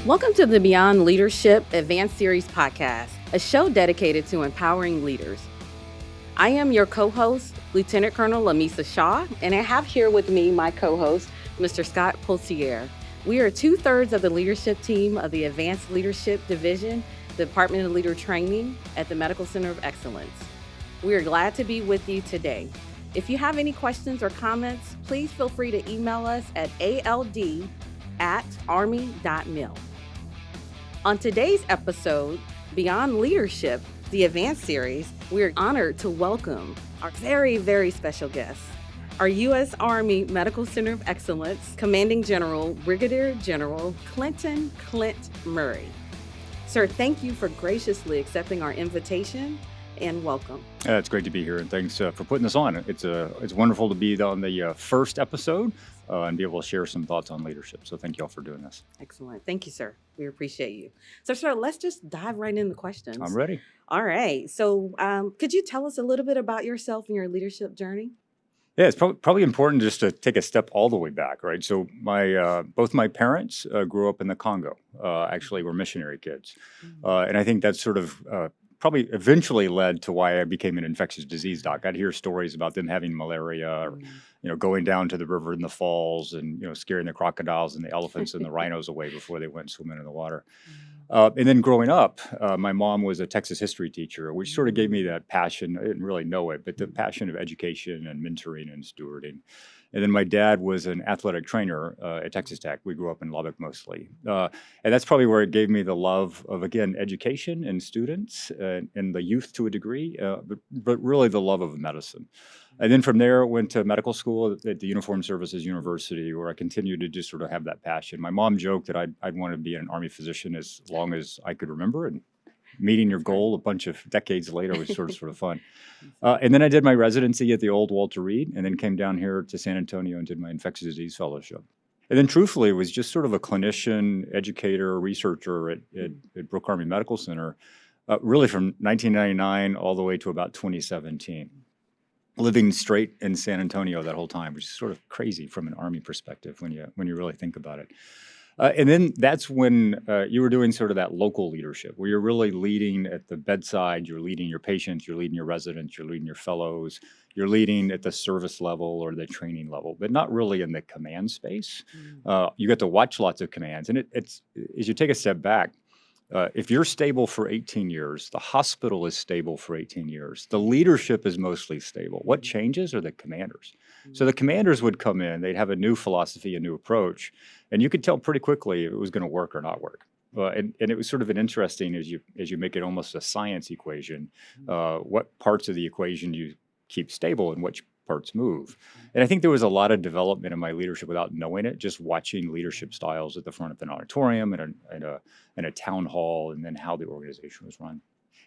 Welcome to the Beyond Leadership Advanced Series podcast, a show dedicated to empowering leaders. I am your co-host, Lieutenant Colonel Lamisa Shaw, and I have here with me my co-host, Mr. Scott Pulsier. We are 2/3 of the leadership team of the Advanced Leadership Division, the Department of Leader Training at the Medical Center of Excellence. We are glad to be with you today. If you have any questions or comments, please feel free to email us at ald@army.mil. On today's episode, Beyond Leadership, the Advanced Series, we're honored to welcome our very, very special guest, our U.S. Army Medical Center of Excellence Commanding General, Brigadier General Clinton Clint Murray. Sir, thank you for graciously accepting our invitation and welcome. It's great to be here, and thanks for putting this on. It's wonderful to be on the first episode and be able to share some thoughts on leadership. So thank you all for doing this. Excellent. Thank you, sir. We appreciate you. So, sir, let's just dive right into questions. I'm ready. All right. So could you tell us a little bit about yourself and your leadership journey? Yeah, it's probably important just to take a step all the way back, right? So both my parents grew up in the Congo. Actually, were missionary kids. And I think that's sort of probably eventually led to why I became an infectious disease doc. I'd hear stories about them having malaria, or, going down to the river in the falls and, scaring the crocodiles and the elephants and the rhinos away before they went swimming in the water. And then growing up, my mom was a Texas history teacher, which sort of gave me that passion. I didn't really know it, but the passion of education and mentoring and stewarding. And then my dad was an athletic trainer at Texas Tech. We grew up in Lubbock mostly. And that's probably where it gave me the love of, again, education and students and the youth to a degree, but really the love of medicine. And then from there, went to medical school at the Uniformed Services University, where I continued to just sort of have that passion. My mom joked that I'd want to be an Army physician as long as I could remember, and meeting your goal a bunch of decades later was sort of fun. And then I did my residency at the old Walter Reed, and then came down here to San Antonio and did my infectious disease fellowship. And then truthfully, was just sort of a clinician, educator, researcher at Brooke Army Medical Center, really from 1999 all the way to about 2017. Living straight in San Antonio that whole time, which is sort of crazy from an Army perspective when you really think about it. And then that's when you were doing sort of that local leadership, where you're really leading at the bedside, you're leading your patients, you're leading your residents, you're leading your fellows, you're leading at the service level or the training level, but not really in the command space. You get to watch lots of commands. And it's as you take a step back, if you're stable for 18 years, the hospital is stable for 18 years. The leadership is mostly stable. What changes are the commanders. So the commanders would come in, they'd have a new philosophy, a new approach, and you could tell pretty quickly if it was going to work or not work. And it was sort of an interesting, as you make it almost a science equation, what parts of the equation you keep stable and which parts move. And I think there was a lot of development in my leadership without knowing it, just watching leadership styles at the front of an auditorium and a town hall, and then how the organization was run.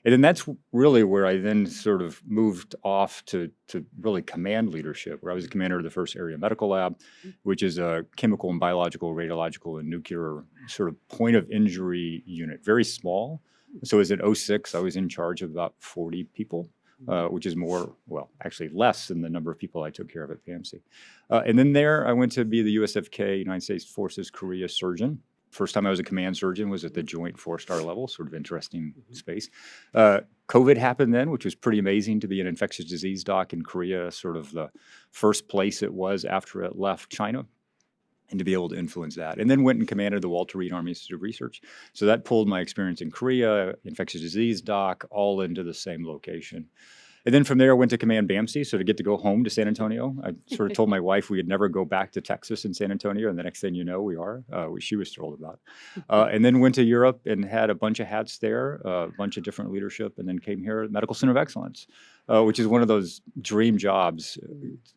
And then that's really where I then sort of moved off to really command leadership, where I was the commander of the first area medical lab, which is a chemical and biological, radiological, and nuclear sort of point of injury unit, very small. So as an 06, I was in charge of about 40 people. Which is actually less than the number of people I took care of at PAMC. And then there, I went to be the USFK, United States Forces Korea surgeon. First time I was a command surgeon was at the Joint 4-star level, sort of interesting space. COVID happened then, which was pretty amazing to be an infectious disease doc in Korea, sort of the first place it was after it left China, and to be able to influence that. And then went and commanded the Walter Reed Army Institute of Research. So that pulled my experience in Korea, infectious disease doc, all into the same location. And then from there, I went to command BAMC, so to get to go home to San Antonio. I sort of told my wife we'd never go back to Texas and San Antonio, and the next thing you know, we are, which she was thrilled about. And then went to Europe and had a bunch of hats there, a bunch of different leadership, and then came here at Medical Center of Excellence, which is one of those dream jobs.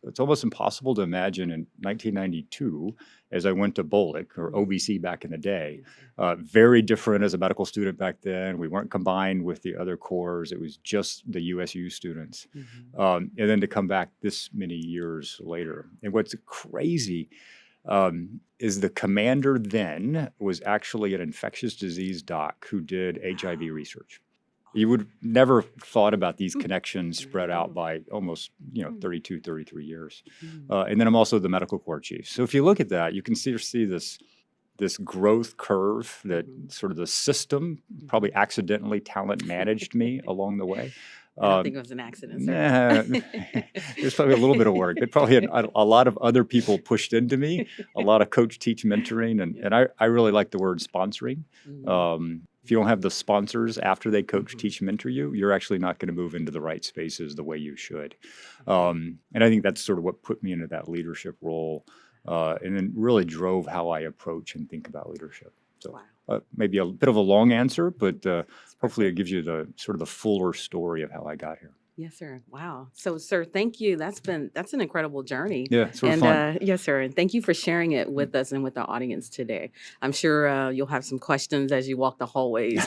It's almost impossible to imagine in 1992, as I went to BOLIC, or OBC back in the day. Very different as a medical student back then. We weren't combined with the other corps. It was just the USU students. And then to come back this many years later. And what's crazy is the commander then was actually an infectious disease doc who did HIV research. You would never thought about these connections spread out by almost, 32, 33 years. And then I'm also the medical corps chief. So if you look at that, you can see this this growth curve that sort of the system probably accidentally talent managed me along the way. I don't think it was an accident, sir. Nah, there's probably a little bit of work, but probably a lot of other people pushed into me, a lot of coach, teach, mentoring. And I really like the word sponsoring. If you don't have the sponsors after they coach, teach, mentor you, you're actually not going to move into the right spaces the way you should. And I think that's sort of what put me into that leadership role, and then really drove how I approach and think about leadership. So maybe a bit of a long answer, but hopefully it gives you the sort of the fuller story of how I got here. Yes, sir. Wow. So, sir, thank you. That's an incredible journey. Yeah, sort of fun. Yes, sir. And thank you for sharing it with us and with the audience today. I'm sure you'll have some questions as you walk the hallways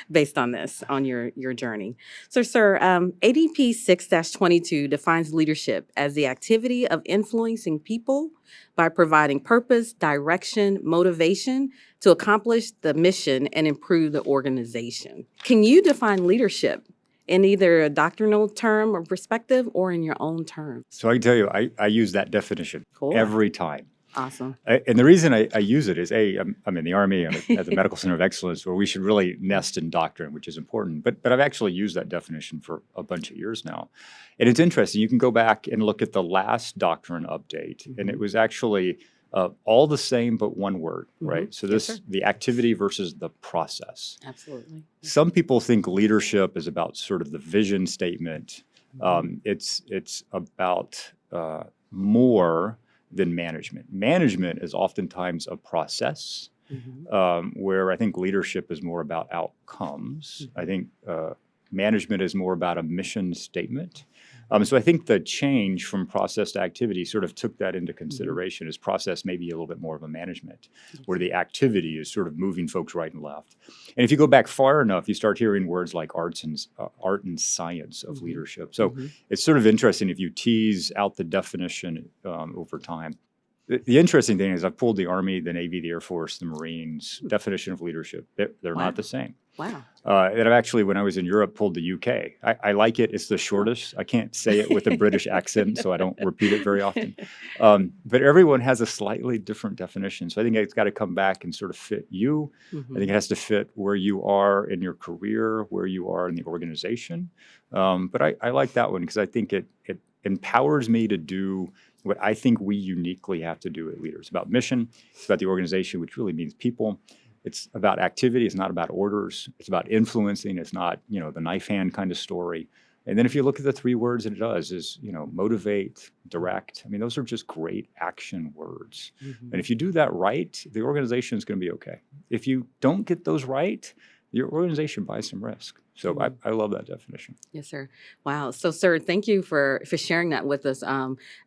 based on this, on your journey. So, sir, ADP 6-22 defines leadership as the activity of influencing people by providing purpose, direction, motivation to accomplish the mission and improve the organization. Can you define leadership in either a doctrinal term or perspective or in your own terms? So I can tell you, I use that definition every time. Awesome. And the reason I use it is, I'm in the Army, I'm at the Medical Center of Excellence, where we should really nest in doctrine, which is important. But I've actually used that definition for a bunch of years now. And it's interesting. You can go back and look at the last doctrine update, and it was actually all the same but one word, right? So the activity versus the process. Absolutely. Some people think leadership is about sort of the vision statement. It's about more than management. Management is oftentimes a process, where I think leadership is more about outcomes. I think management is more about a mission statement. So I think the change from process to activity sort of took that into consideration, as process may be a little bit more of a management, where the activity is sort of moving folks right and left. And if you go back far enough, you start hearing words like art and science of leadership. So it's sort of interesting if you tease out the definition over time. The interesting thing is I've pulled the Army, the Navy, the Air Force, the Marines definition of leadership. They're not the same. Wow. And I've actually, when I was in Europe, pulled the UK. I like it. It's the shortest. I can't say it with a British accent, so I don't repeat it very often. But everyone has a slightly different definition. So I think it's got to come back and sort of fit you. I think it has to fit where you are in your career, where you are in the organization. But I like that one because I think it empowers me to do what I think we uniquely have to do as leaders. It's about mission. It's about the organization, which really means people. It's about activity. It's not about orders. It's about influencing. It's not, the knife hand kind of story. And then if you look at the three words it does is, motivate, direct. I mean, those are just great action words. And if you do that right, the organization is going to be okay. If you don't get those right, your organization buys some risk. So I love that definition. Yes, sir. Wow. So, sir, thank you for sharing that with us.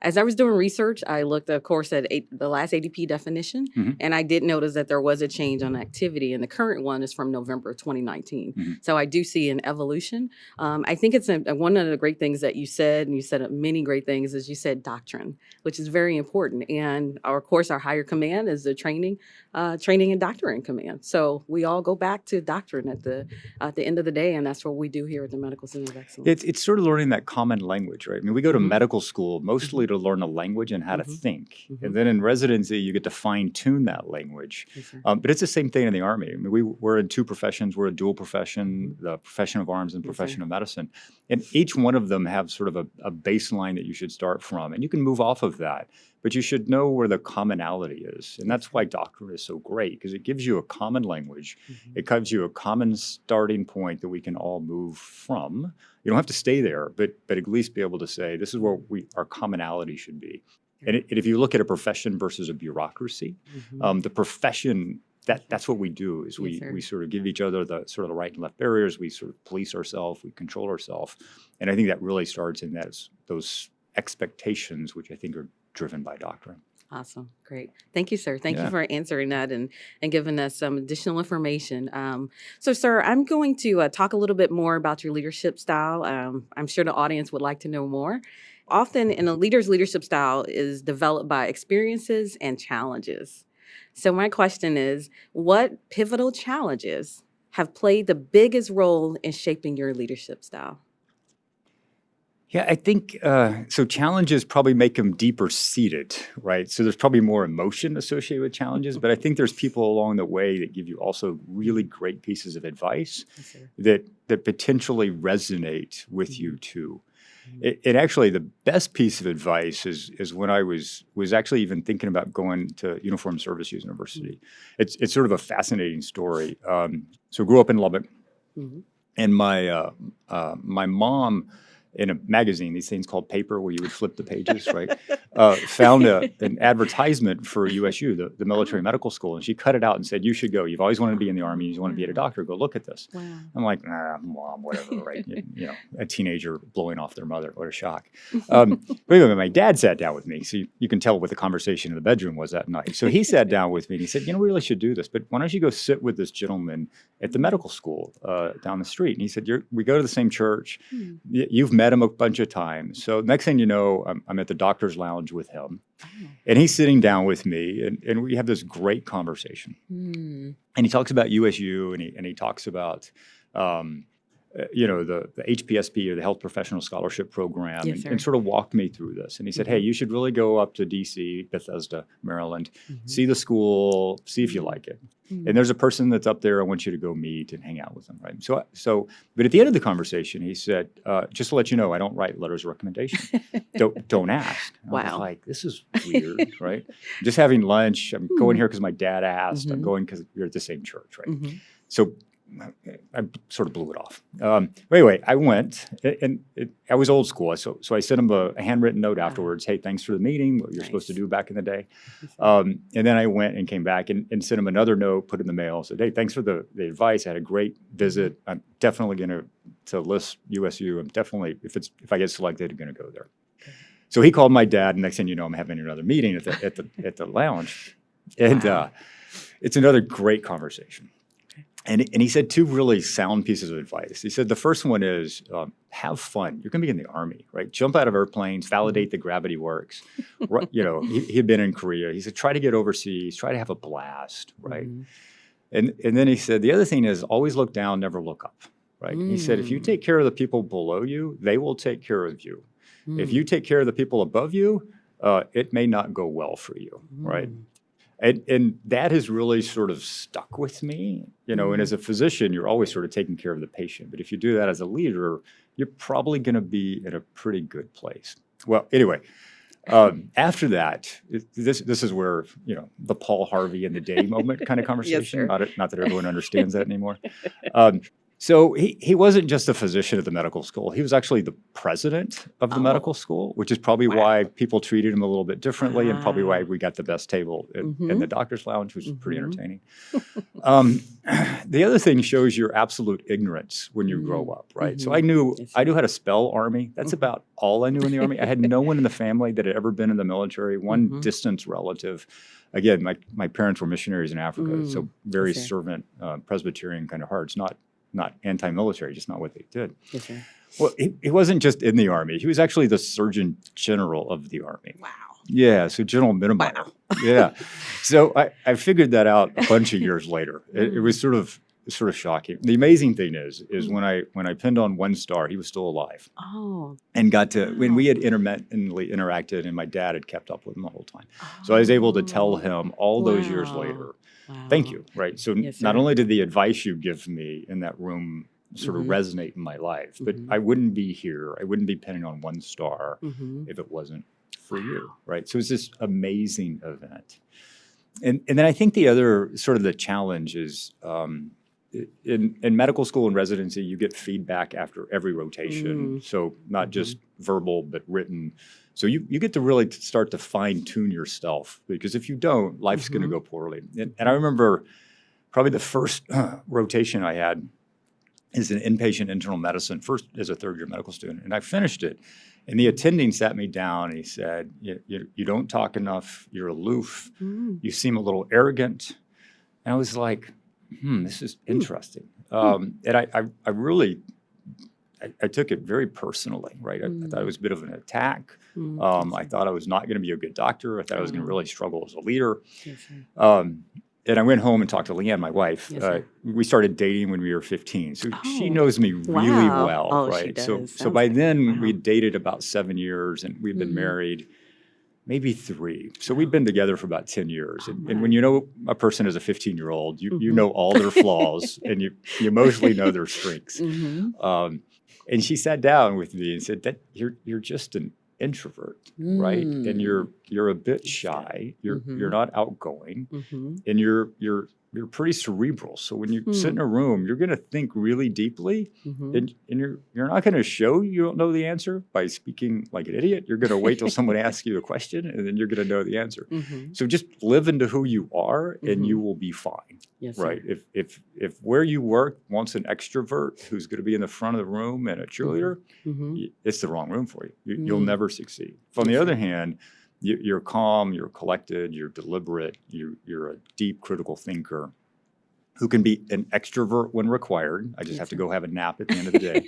As I was doing research, I looked, of course, at the last ADP definition, and I did notice that there was a change on activity, and the current one is from November 2019. So I do see an evolution. I think it's one of the great things that you said, and you said many great things, is you said doctrine, which is very important. And of course, our higher command is the training and doctrine command. So we all go back to doctrine at the end of the day. And that's what we do here at the Medical Center of Excellence. It's sort of learning that common language, right? I mean, we go to medical school mostly to learn a language and how to think. And then in residency, you get to fine tune that language. But it's the same thing in the Army. I mean, we're in two professions. We're a dual profession, the profession of arms and profession of medicine. And each one of them have sort of a baseline that you should start from. And you can move off of that. But you should know where the commonality is. And that's why doctrine is so great, because it gives you a common language. It gives you a common starting point that we can all move from. You don't have to stay there, but at least be able to say, this is where our commonality should be. And if you look at a profession versus a bureaucracy, the profession, that's what we do, is we sort of give each other the sort of the right and left barriers. We sort of police ourselves, we control ourselves. And I think that really starts in those expectations, which I think are driven by doctrine. Awesome. Great. Thank you, sir. Thank you for answering that and giving us some additional information. So, sir, I'm going to talk a little bit more about your leadership style. I'm sure the audience would like to know more. Often in a leader's leadership style is developed by experiences and challenges. So my question is, what pivotal challenges have played the biggest role in shaping your leadership style? Yeah, I think so. Challenges probably make them deeper seated, right? So there's probably more emotion associated with challenges, but I think there's people along the way that give you also really great pieces of advice Yes, sir. that potentially resonate with you too. And actually, the best piece of advice is when I was actually even thinking about going to Uniformed Service University. It's sort of a fascinating story. So grew up in Lubbock, Mhm. and my mom, in a magazine, these things called paper where you would flip the pages, right? Found an advertisement for USU, the military Oh. medical school, and she cut it out and said, "You should go. You've always wanted to be in the Army. You want to be a doctor. Go look at this." Wow. I'm like, "Nah, mom, whatever," right? A teenager blowing off their mother. What a shock. But anyway, my dad sat down with me. So you can tell what the conversation in the bedroom was that night. So he sat down with me and he said, "We really should do this, but why don't you go sit with this gentleman at the medical school down the street?" And he said, "We go to the same church. You've met him a bunch of times. So next thing you know, I'm at the doctor's lounge with him. Oh. And he's sitting down with me, and we have this great conversation. Mm. And he talks about USU, and he talks about, the HPSP, or the Health Professional Scholarship Program, Yes, sir. and sort of walked me through this. And he said, "Hey, you should really go up to DC, Bethesda, Maryland, see the school, see if you like it. And there's a person that's up there. I want you to go meet and hang out with them." Right. But at the end of the conversation, he said, "Just to let you know, I don't write letters of recommendation. Don't ask." And I was Wow. like, this is weird, right? Just having lunch. I'm going here because my dad asked. I'm going because we're at the same church, right? So I sort of blew it off. But anyway, I went, and I was old school. So I sent him a handwritten note afterwards. "Hey, thanks for the meeting, what you're supposed to do back in the day." And then I went and came back and sent him another note, put it in the mail, said, "Hey, thanks for the advice. I had a great visit. I'm definitely going to list USU. I'm definitely, if I get selected, I'm going to go there." So he called my dad, and next thing you know, I'm having another meeting at the lounge. And it's another great conversation. And he said two really sound pieces of advice. He said the first one is, have fun. You're going to be in the Army, right? Jump out of airplanes, validate that gravity works. He had been in Korea. He said, try to get overseas, try to have a blast, right? And then he said, the other thing is always look down, never look up, right? He said, if you take care of the people below you, they will take care of you. If you take care of the people above you, it may not go well for you, right? And that has really sort of stuck with me, and as a physician, you're always sort of taking care of the patient. But if you do that as a leader, you're probably going to be in a pretty good place. Well, anyway, after that, this is where, the Paul Harvey in the day moment kind of conversation, not that everyone understands that anymore. So he wasn't just a physician at the medical school. He was actually the president of the medical school, which is probably why people treated him a little bit differently, and probably why we got the best table in the doctor's lounge, which was pretty entertaining. The other thing shows your absolute ignorance when you grow up, right? So I knew how to spell Army. That's about all I knew in the Army. I had no one in the family that had ever been in the military, one distant relative. Again, my parents were missionaries in Africa, so very servant, Presbyterian kind of hearts, not anti-military, just not what they did. Yes, sir. Well, he wasn't just in the Army. He was actually the Surgeon General of the Army. Wow. Yeah, so General Mittermeier. Wow. Yeah. So I figured that out a bunch of years later. It was sort of shocking. The amazing thing is when I pinned on one star, he was still alive. Oh. And got to, when we had intermittently interacted, and my dad had kept up with him the whole time. So I was able to tell him all those years later, thank you, right? So not only did the advice you give me in that room sort of resonate in my life, but I wouldn't be here. I wouldn't be pinning on one star if it wasn't for you, right? So it's this amazing event. And then I think the other sort of the challenge is in medical school and residency, you get feedback after every rotation. So not just verbal, but written. So you get to really start to fine tune yourself, because if you don't, life's going to go poorly. And I remember probably the first rotation I had is in inpatient internal medicine, first as a third year medical student. And I finished it. And the attending sat me down and he said, you don't talk enough. You're aloof. You seem a little arrogant. And I was like, this is interesting. And I really took it very personally, right? I thought it was a bit of an attack. I thought I was not going to be a good doctor. I thought I was going to really struggle as a leader. And I went home and talked to Leanne, my wife. Yes, sir. We started dating when we were 15. So she Oh, knows me really wow. well, Oh, she right? So does. so Sounds by like then wow. we dated about 7 years, and we've been married maybe 3. So we've Wow. been together for about 10 years. Oh, And when my. you know a person as a 15-year-old, you Mhm. know all their flaws, and you mostly know their strengths. Mhm. And she sat down with me and said that you're just an introvert, right? And you're a bit shy. You're not outgoing, Mhm. and you're pretty cerebral. So when you sit in a room, you're going to think really deeply, Mhm. and you're not going to show you don't know the answer by speaking like an idiot. You're going to wait till someone asks you a question, and then you're going to know the answer. Mhm. So just live into who you are, and you Mhm. will be fine. Yes, Right. sir. If where you work wants an extrovert who's going to be in the front of the room and a cheerleader, Mhm. it's the wrong room for you. You'll Mm. never succeed. On the Yes, other sir. hand, you're calm, you're collected, you're deliberate, you're a deep critical thinker who can be an extrovert when required. I just Yes, have to sir. go have a nap at the end of the day.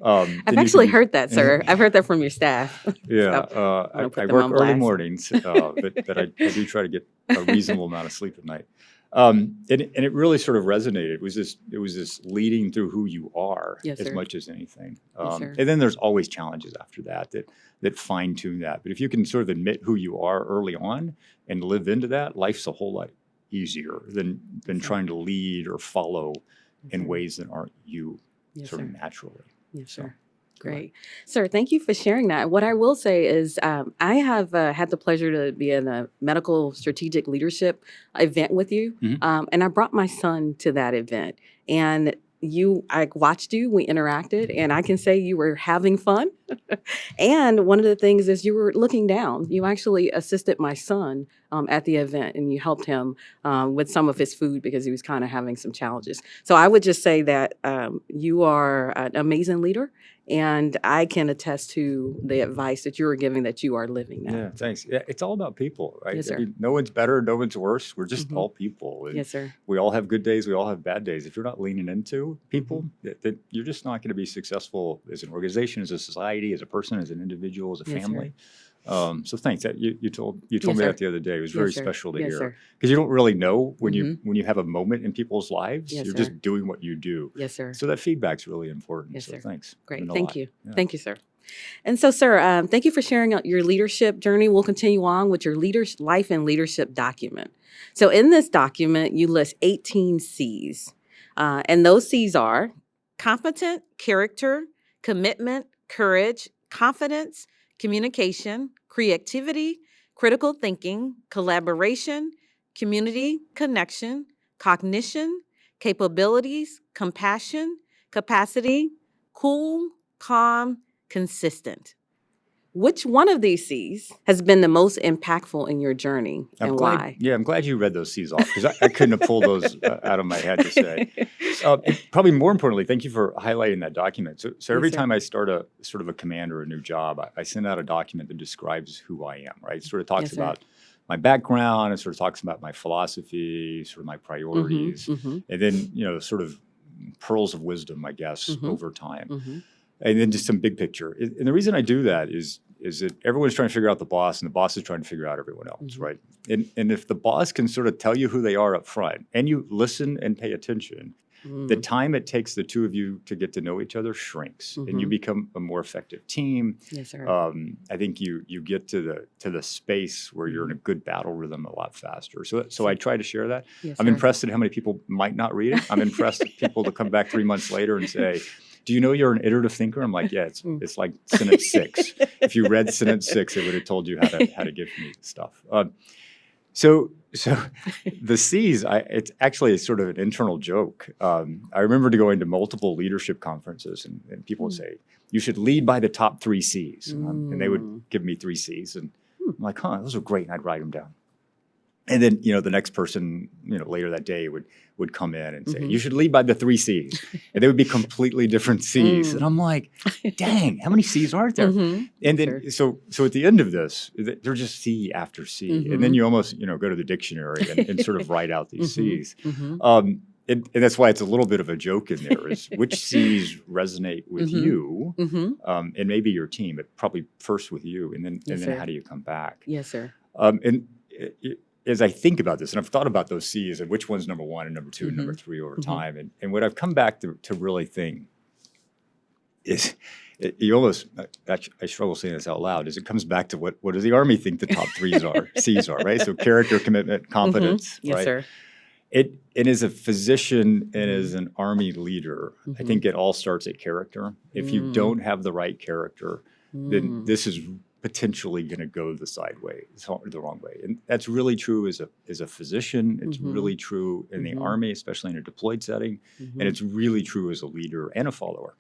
I've Then you can actually be, heard that, sir. I've heard that from your staff. yeah. So I want to I put them work on early blast. mornings, but I do try to get a reasonable amount of sleep at night. And it really sort of resonated. It was this leading through who you are Yes, as sir. much as anything. Yes, sir. And then there's always challenges after that fine tune that. But if you can sort of admit who you are early on and live into that, life's a whole lot easier than Yes, sir. trying to lead or follow Yes, in sir. ways that aren't you Yes, sort of sir. naturally. Yes, So sir. go ahead. Great. Sir, thank you for sharing that. What I will say is I have had the pleasure to be in a medical strategic leadership event with you. Mhm. And I brought my son to that event. And I watched you, we interacted, and I can say you were having fun. And one of the things is you were looking down. You actually assisted my son at the event and you helped him with some of his food because he was kind of having some challenges. So I would just say that you are an amazing leader. And I can attest to the advice that you were giving that you are living that. Yeah, thanks. Yeah, it's all about people, right? Yes, I sir. mean, no one's better, no one's worse. We're just Mhm. all people, and Yes, sir. we all have good days, we all have bad days. If you're not leaning into people, Mm-hmm. that you're just not going to be successful as an organization, as a society, as a person, as an individual, as a Yes, sir. family. So thanks. You told Yes, me sir. that the other day. It was Yes, very sir. special to Yes, hear sir. because you don't really know when Mhm. you have a moment in people's lives. Yes, You're sir. just doing what you do. Yes, sir. So that feedback's really important. Yes, So sir. thanks. Great. Meant a Thank lot. you. Yeah. Thank you, sir. And so, sir, thank you for sharing your leadership journey. We'll continue on with your life and leadership document. So, in this document, you list 18 C's. And those C's are competent, character, commitment, courage, confidence, communication, creativity, critical thinking, collaboration, community, connection, cognition, capabilities, compassion, capacity, cool, calm, consistent. Which one of these C's has been the most impactful in your journey I'm and glad. why? Yeah, I'm glad you read those C's off because I couldn't have pulled those out of my head to say. And probably more importantly, thank you for highlighting that document. So Yes, every sir. time I start a sort of a command or a new job, I send out a document that describes who I am. Right, it sort of talks Yes, sir. about my background. It sort of talks about my philosophy, sort of my priorities, Mm-hmm. and then sort of pearls of wisdom, I guess, Mm-hmm. over time. Mm-hmm. And then just some big picture. And the reason I do that is that everyone's trying to figure out the boss, and the boss is trying to figure out everyone else, Mhm. right? And if the boss can sort of tell you who they are up front, and you listen and pay attention, the time it takes the two of you to get to know each other shrinks, and you Mhm. become a more effective team. Yes, sir. I think you get to the space where you're in a good battle rhythm a lot faster. So I try to share that. Yes, I'm sir. impressed at how many people might not read it. I'm impressed at people that come back 3 months later and say, "Do you know you're an iterative thinker?" I'm like, "Yeah, Mm. it's like sentence 6. If you read sentence 6, it would have told you how to give me stuff." So the C's, it's actually sort of an internal joke. I remember going to multiple leadership conferences, and people would say, "You should lead by the top 3 C's," and they would give me 3 C's, and I'm like, "Huh, those are great," and I'd write them down. And then, the next person, later that day would come in and say, "You should lead by the 3 C's." And they would be completely different C's. And I'm like, dang, how many C's are there? Mhm. And Yes, then, so at the end of this, they're just C after C. And then you almost, go to the dictionary and sort of write out these C's. Mhm. And that's why it's a little bit of a joke in there is which C's resonate with you Mhm. and maybe your team, but probably first with you. And Yes, then sir. how do you come back? Yes, sir. And as I think about this, and I've thought about those C's and which one's number one and number two and number three over time, and what I've come back to really think is, you almost, I struggle saying this out loud, is it comes back to what does the Army think the top threes are, C's are, right? So character, commitment, competence, Yes, right? sir. It as a physician and as an Army leader, I think it all starts at character. If you don't have the right character, then this is potentially going to go the wrong way. And that's really true as a physician. It's really true in the Army, especially in a deployed setting. And it's really true as a leader and a follower.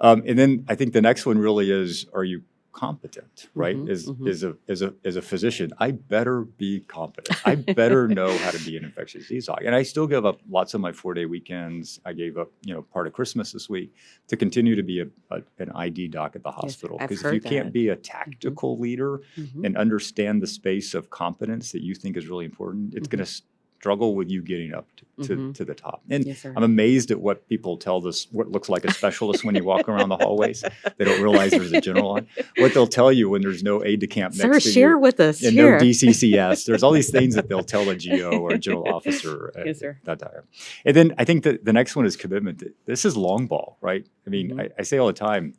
And then I think the next one really is, are you competent, right? As a physician, I better be competent. I better know how to be an infectious disease doc. And I still give up lots of my 4-day weekends. I gave up, part of Christmas this week to continue to be an ID doc at the hospital. Because if you can't be a tactical leader and understand the space of competence that you think is really important, it's going to struggle with you getting up to the top. And I'm amazed at what people tell this, what looks like a specialist when you walk around the hallways. They don't realize there's a general on. What they'll tell you when there's no aide de camp next to you. Share with us. And no DCCS. There's all these things that they'll tell a GO or a general officer. That time. And then I think that the next one is commitment. This is long ball, right? I mean, I say all the time,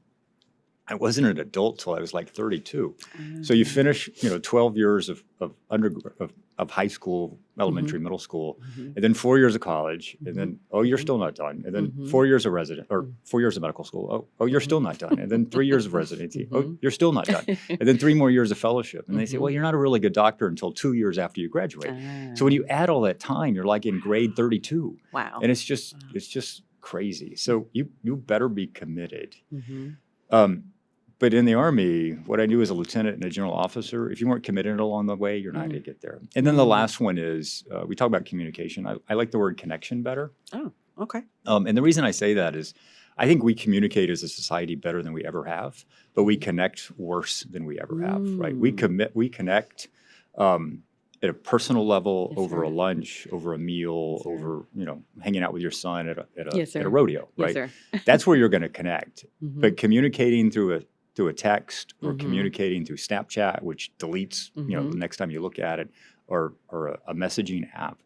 I wasn't an adult till I was like 32. So you finish, 12 years of high school, elementary, middle school, and then 4 years of college, and then, you're still not done. And then 4 years of 4 years of medical school. You're still not done. And then 3 years of residency. You're still not done. And then 3 more years of fellowship. And they say, well, you're not a really good doctor until 2 years after you graduate. So when you add all that time, you're like in grade 32. Wow. And it's just crazy. So you better be committed. But in the Army, what I knew as a lieutenant and a general officer, if you weren't committed along the way, you're not going to get there. And then the last one is, we talk about communication. I like the word connection better. Oh, okay. And the reason I say that is I think we communicate as a society better than we ever have, but we connect worse than we ever have, right? We connect at a personal level, over a lunch, over a meal, over, hanging out with your son at a rodeo, right? Yes, sir. That's where you're going to connect. But communicating through a text or communicating through Snapchat, which deletes, the next time you look at it, or a messaging app,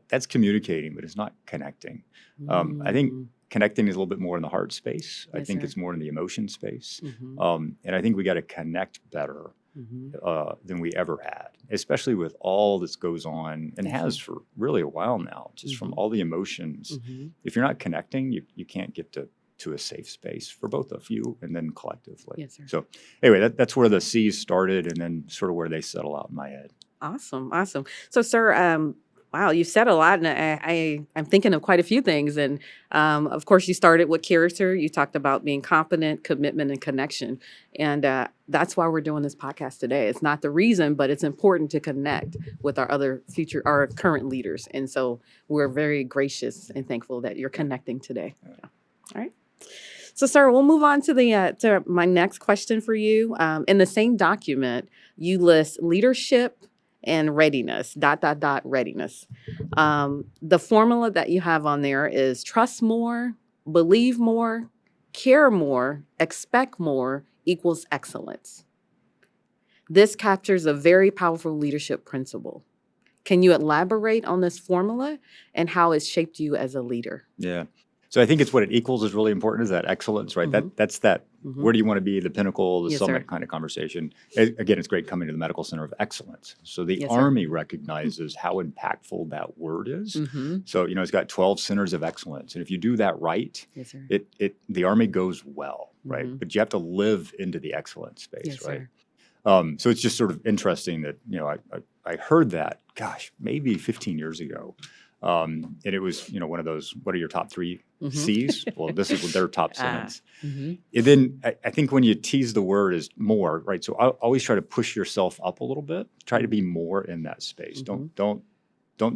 that's communicating, but it's not connecting. I think connecting is a little bit more in the heart space. I think it's more in the emotion space. And I think we got to connect better than we ever had, especially with all this goes on and has for really a while now, just from all the emotions. If you're not connecting, you can't get to a safe space for both of you and then collectively. Yes, sir. So anyway, that's where the C's started and then sort of where they settle out in my head. Awesome. So, sir, wow, you said a lot, and I'm thinking of quite a few things. And of course, you started with character. You talked about being competent, commitment, and connection. And that's why we're doing this podcast today. It's not the reason, but it's important to connect with our current leaders. And so we're very gracious and thankful that you're connecting today. Yeah. All right. So, sir, we'll move on to to my next question for you. In the same document, you list leadership and readiness, ... readiness. The formula that you have on there is trust more, believe more, care more, expect more equals excellence. This captures a very powerful leadership principle. Can you elaborate on this formula and how it's shaped you as a leader? Yeah. So I think it's what it equals is really important, is that excellence, right? That's that, where do you want to be, the pinnacle, the summit kind of conversation. Again, it's great coming to the Medical Center of Excellence. So the Army recognizes how impactful that word is. So, it's got 12 centers of excellence. And if you do that right, the Army goes well, right? But you have to live into the excellence space, right? So it's just sort of interesting that, I heard that, maybe 15 years ago. And it was, one of those, what are your top 3 C's? Well, this is their top sentence. And then I think when you tease the word is more, right? So I always try to push yourself up a little bit, try to be more in that space. Don't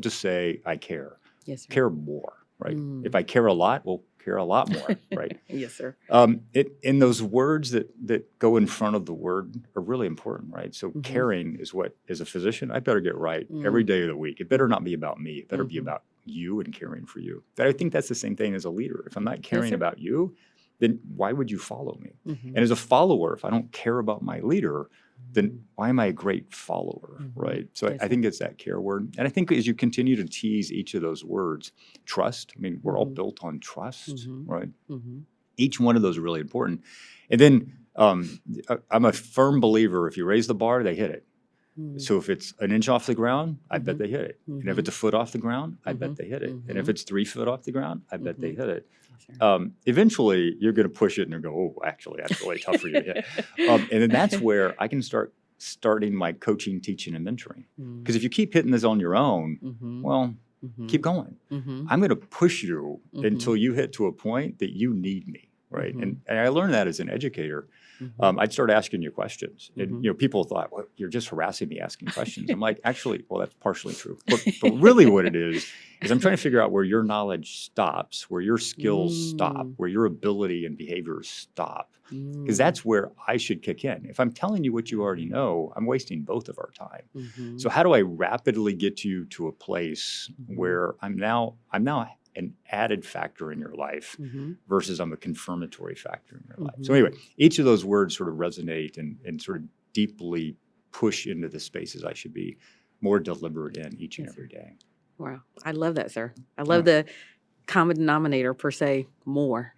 just say, I care. Yes, sir. Care more, right? If I care a lot, well, care a lot more, right? Yes, sir. In those words that go in front of the word are really important, right? So caring is what, as a physician, I better get right every day of the week. It better not be about me. It better be about you and caring for you. But I think that's the same thing as a leader. If I'm not caring about you, then why would you follow me? And as a follower, if I don't care about my leader, then why am I a great follower, right? So I think it's that care word. And I think as you continue to tease each of those words, trust, I mean, we're all built on trust, right? Each one of those are really important. And then I'm a firm believer, if you raise the bar, they hit it. So if it's an inch off the ground, I bet they hit it. And if it's a foot off the ground, I bet they hit it. And if it's 3 foot off the ground, I bet they hit it. Eventually, you're going to push it and go, oh, actually, that's really tough for you to hit. And then that's where I can starting my coaching, teaching, and mentoring. Because if you keep hitting this on your own, well, keep going. I'm going to push you until you hit to a point that you need me, right? And I learned that as an educator. I'd start asking you questions. And, people thought, well, you're just harassing me asking questions. I'm like, actually, well, that's partially true. But really what it is I'm trying to figure out where your knowledge stops, where your skills stop, where your ability and behaviors stop. Because that's where I should kick in. If I'm telling you what you already know, I'm wasting both of our time. So how do I rapidly get you to a place where I'm now an added factor in your life versus I'm a confirmatory factor in your life. So anyway, each of those words sort of resonate and sort of deeply push into the spaces I should be more deliberate in each and every day. Wow. I love that, sir. I love the common denominator per se, more.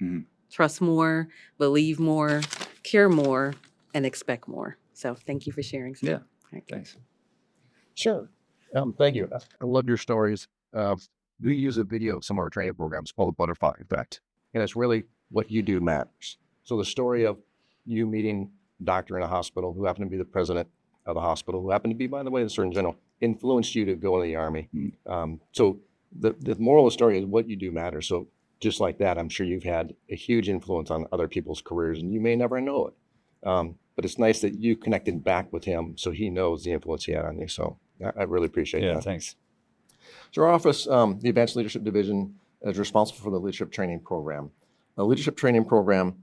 Trust more, believe more, care more, and expect more. So thank you for sharing, sir. Yeah, thanks. Sure. Thank you. I love your stories. We use a video of some of our training programs called the Butterfly Effect. And it's really what you do matters. So the story of you meeting a doctor in a hospital who happened to be the president of the hospital, who happened to be, by the way, the Surgeon General, influenced you to go in the Army. So the moral of the story is what you do matters. So just like that, I'm sure you've had a huge influence on other people's careers and you may never know it. But it's nice that you connected back with him so he knows the influence he had on you. So I really appreciate that. Yeah, thanks. So our office, the Advanced Leadership Division, is responsible for the leadership training program. The leadership training program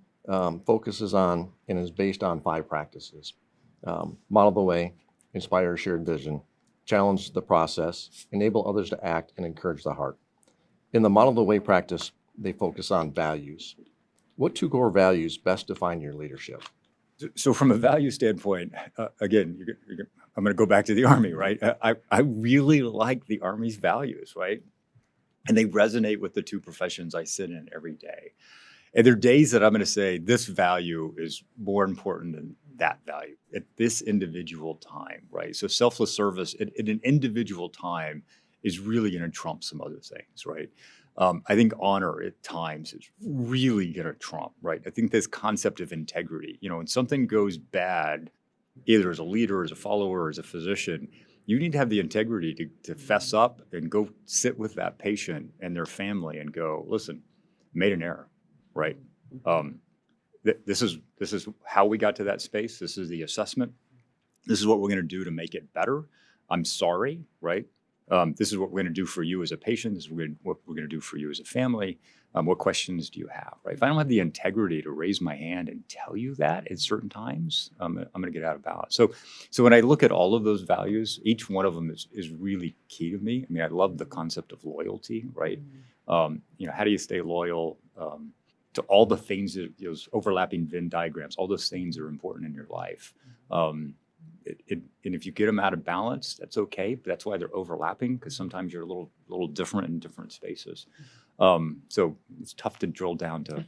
focuses on and is based on 5 practices. Model the way, inspire shared vision, challenge the process, enable others to act, and encourage the heart. In the model the way practice, they focus on values. What 2 core values best define your leadership? So from a value standpoint, again, I'm going to go back to the Army, right? I really like the Army's values, right? And they resonate with the 2 professions I sit in every day. And there are days that I'm going to say this value is more important than that value at this individual time, right? So selfless service at an individual time is really going to trump some other things, right? I think honor at times is really going to trump, right? I think this concept of integrity, when something goes bad, either as a leader, as a follower, as a physician, you need to have the integrity to fess up and go sit with that patient and their family and go, listen, made an error, right? This is how we got to that space. This is the assessment. This is what we're going to do to make it better. I'm sorry, right? This is what we're going to do for you as a patient. This is what we're going to do for you as a family. What questions do you have, right? If I don't have the integrity to raise my hand and tell you that at certain times, I'm going to get out of balance. So when I look at all of those values, each one of them is really key to me. I mean, I love the concept of loyalty, right? How do you stay loyal to all the things, those overlapping Venn diagrams, all those things are important in your life. And if you get them out of balance, that's okay. But that's why they're overlapping, because sometimes you're a little different in different spaces. So it's tough to drill down to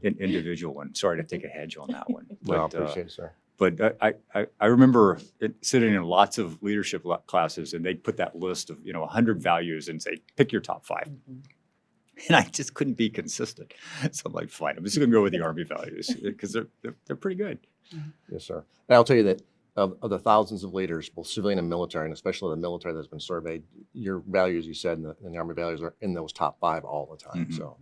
an individual one. Sorry to take a hedge on that one. Well, I appreciate it, sir. But I remember sitting in lots of leadership classes, and they'd put that list of 100 values and say, pick your top 5. And I just couldn't be consistent. So I'm like, fine, I'm just going to go with the Army values because they're pretty good. Yes, sir. And I'll tell you that of the thousands of leaders, both civilian and military, and especially the military that's been surveyed, your values, you said, and the Army values are in those top 5 all the time. So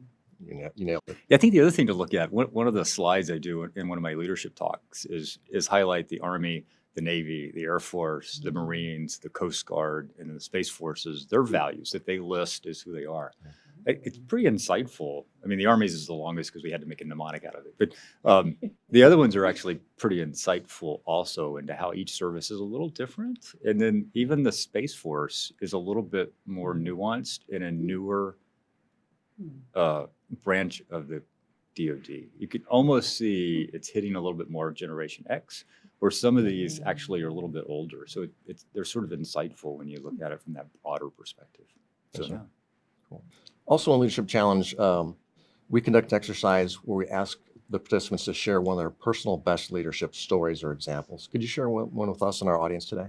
you nailed it. Yeah, I think the other thing to look at, one of the slides I do in one of my leadership talks is highlight the Army, the Navy, the Air Force, the Marines, the Coast Guard, and the Space Forces, their values that they list as who they are. It's pretty insightful. I mean, the Army's is the longest because we had to make a mnemonic out of it. But the other ones are actually pretty insightful also into how each service is a little different. And then even the Space Force is a little bit more nuanced in a newer branch of the DoD. You can almost see it's hitting a little bit more of Generation X, or some of these actually are a little bit older. So they're sort of insightful when you look at it from that broader perspective. So, Yes, sir. yeah. Cool. Also in Leadership Challenge, we conduct an exercise where we ask the participants to share one of their personal best leadership stories or examples. Could you share one with us and our audience today?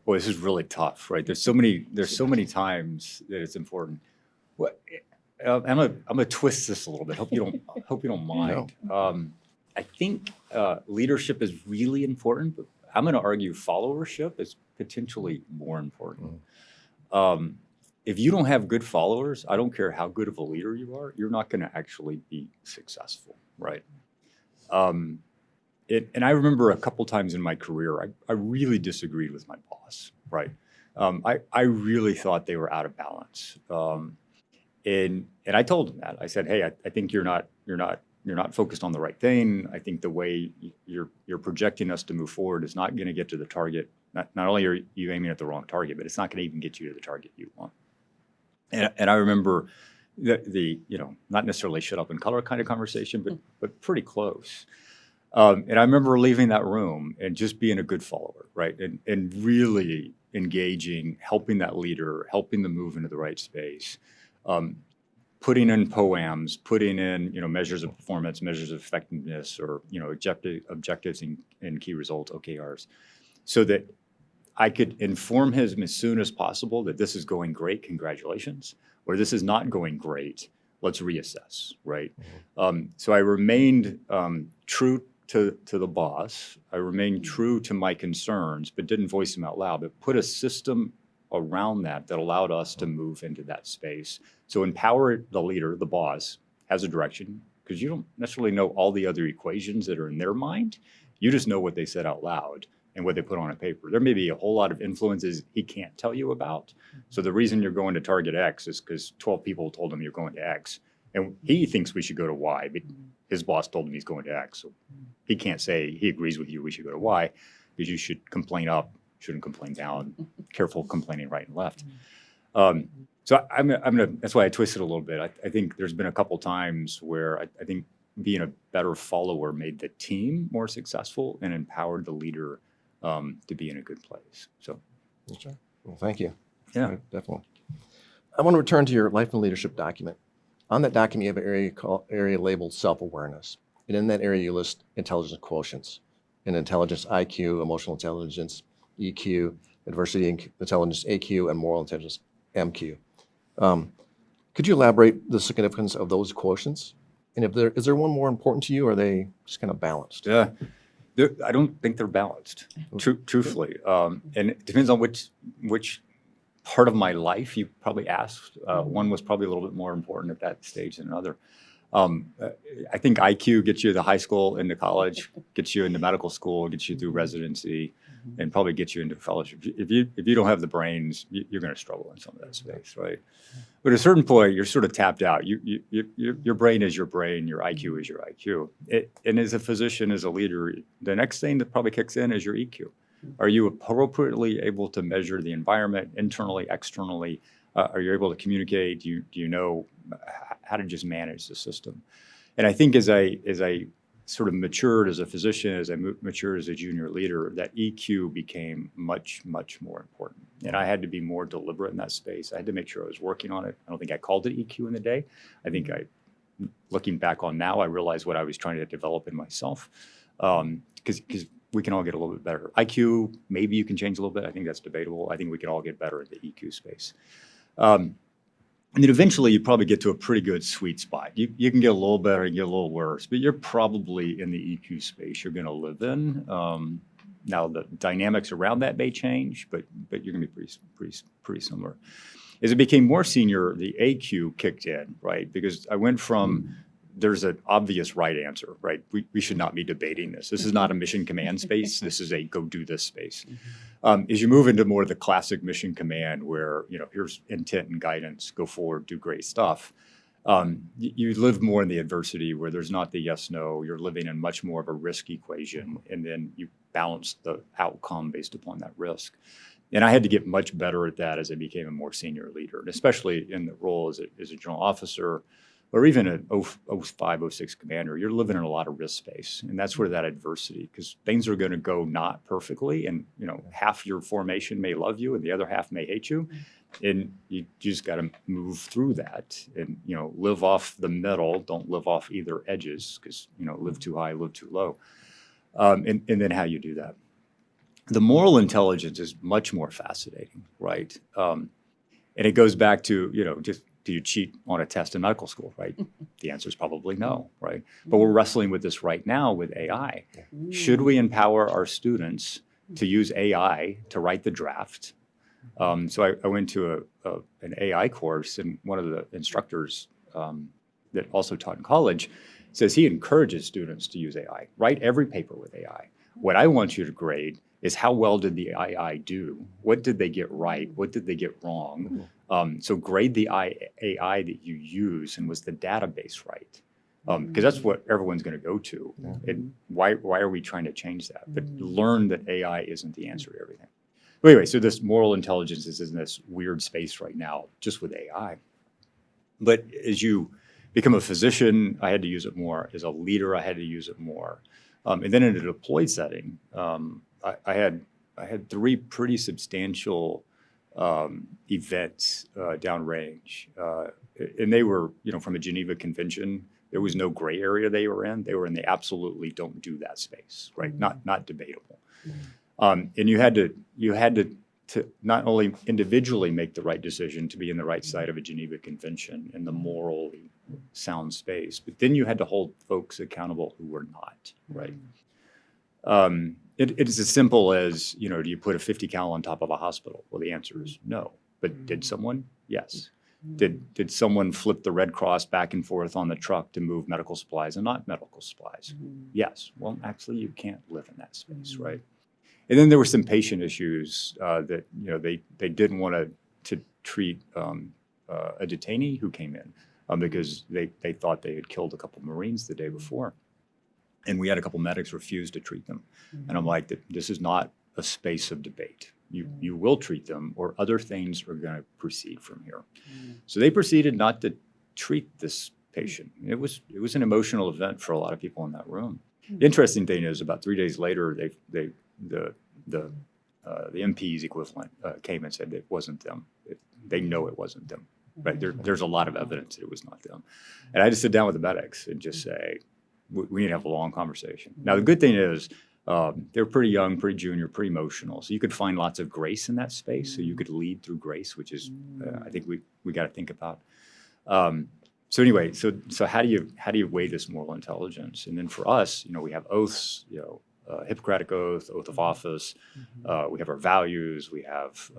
Boy, this is really tough, right? There's so many times that it's important. What I'm gonna twist this a little bit. Hope you don't mind. I think leadership is really important, but I'm going to argue followership is potentially more important. If you don't have good followers, I don't care how good of a leader you are, you're not going to actually be successful, right? And I remember a couple times in my career, I really disagreed with my boss, right? I really thought they were out of balance. And I told him that. I said, "Hey, I think you're not focused on the right thing. I think the way you're projecting us to move forward is not going to get to the target. Not only are you aiming at the wrong target, but it's not going to even get you to the target you want." And I remember the not necessarily shut up and color kind of conversation, but pretty close. And I remember leaving that room and just being a good follower, right? And really engaging, helping that leader, helping them move into the right space. Putting in poems, putting in measures of performance, measures of effectiveness, or objectives and key results (OKRs), so that I could inform him as soon as possible that this is going great, congratulations, or this is not going great, let's reassess, right? So I remained true to the boss. I remained true to my concerns, but didn't voice them out loud, but put a system around that allowed us to move into that space. So empower the leader, the boss, has a direction, because you don't necessarily know all the other equations that are in their mind. You just know what they said out loud and what they put on a paper. There may be a whole lot of influences he can't tell you about. So the reason you're going to target X is because 12 people told him you're going to X. And he thinks we should go to Y, but his boss told him he's going to X. So he can't say he agrees with you, we should go to Y, because you should complain up, shouldn't complain down. Careful complaining right and left. So I'm gonna. That's why I twisted a little bit. I think there's been a couple times where I think being a better follower made the team more successful and empowered the leader to be in a good place. So, Okay. Well, thank you. Yeah, definitely. I want to return to your life and leadership document. On that document, you have an area labeled self-awareness, and in that area, you list intelligence quotients: and intelligence IQ, emotional intelligence EQ, adversity intelligence AQ, and moral intelligence MQ. Could you elaborate the significance of those quotients? And is there one more important to you, or are they just kind of balanced? Yeah, I don't think they're balanced, truthfully. And it depends on which part of my life you probably asked. One was probably a little bit more important at that stage than another. I think IQ gets you to high school, into college, gets you into medical school, gets you through residency, and probably gets you into fellowship. If you don't have the brains, you're going to struggle in some of that space, right? But at a certain point, you're sort of tapped out. Your brain is your brain, your IQ is your IQ. And as a physician, as a leader, the next thing that probably kicks in is your EQ. Are you appropriately able to measure the environment internally, externally? Are you able to communicate? Do you know how to just manage the system? And I think as I sort of matured as a physician, as I matured as a junior leader, that EQ became much, much more important. And I had to be more deliberate in that space. I had to make sure I was working on it. I don't think I called it EQ in the day. I think looking back on now, I realized what I was trying to develop in myself. Because we can all get a little bit better. IQ, maybe you can change a little bit. I think that's debatable. I think we can all get better at the EQ space. And then eventually you probably get to a pretty good sweet spot. You can get a little better and get a little worse, but you're probably in the EQ space you're going to live in. Now the dynamics around that may change, but you're going to be pretty similar. As it became more senior, the AQ kicked in, right? Because I went from there's an obvious right answer, right? We should not be debating this. This is not a mission command space. This is a go do this space. As you move into more of the classic mission command where, here's intent and guidance, go forward, do great stuff. You live more in the adversity where there's not the yes, no, you're living in much more of a risk equation. And then you balance the outcome based upon that risk. And I had to get much better at that as I became a more senior leader, and especially in the role as a general officer. or even an 05, 06 commander, you're living in a lot of risk space. And that's where that adversity, because things are going to go not perfectly. And, half your formation may love you and the other half may hate you. And you just got to move through that and, live off the middle. Don't live off either edges because, live too high, live too low. And then how you do that. The moral intelligence is much more fascinating, right? And it goes back to, just do you cheat on a test in medical school, right? The answer is probably no, right? But we're wrestling with this right now with AI. Should we empower our students to use AI to write the draft? So I went to an AI course, and one of the instructors that also taught in college says he encourages students to use AI. Write every paper with AI. What I want you to grade is how well did the AI do? What did they get right? What did they get wrong? So grade the AI that you use, and was the database right? Because that's what everyone's going to go to. And why are we trying to change that? But learn that AI isn't the answer to everything. But anyway, so this moral intelligence is in this weird space right now, just with AI. But as you become a physician, I had to use it more. As a leader, I had to use it more. And then in a deployed setting, I had 3 pretty substantial events downrange. And they were, from a Geneva Convention. There was no gray area they were in. They were in the absolutely don't do that space, right? Not debatable. And you had to not only individually make the right decision to be in the right side of a Geneva Convention in the morally sound space, but then you had to hold folks accountable who were not, right? It is as simple as, do you put a 50 cal on top of a hospital? Well, the answer is no. But did someone? Yes. Did someone flip the Red Cross back and forth on the truck to move medical supplies and not medical supplies? Yes. Well, actually, you can't live in that space, right? And then there were some patient issues that, they didn't want to treat a detainee who came in because they thought they had killed a couple Marines the day before. And we had a couple medics refuse to treat them. And I'm like, this is not a space of debate. You will treat them, or other things are going to proceed from here. So they proceeded not to treat this patient. It was an emotional event for a lot of people in that room. The interesting thing is, about 3 days later, the MP's equivalent came and said it wasn't them. They know it wasn't them. Right? There's a lot of evidence that it was not them. And I had to sit down with the medics and just say, we need to have a long conversation. Now, the good thing is they're pretty young, pretty junior, pretty emotional. So you could find lots of grace in that space. So you could lead through grace, which is, I think we got to think about. So anyway, so how do you weigh this moral intelligence? And then for us, we have oaths, Hippocratic oath, oath of office. We have our values. We have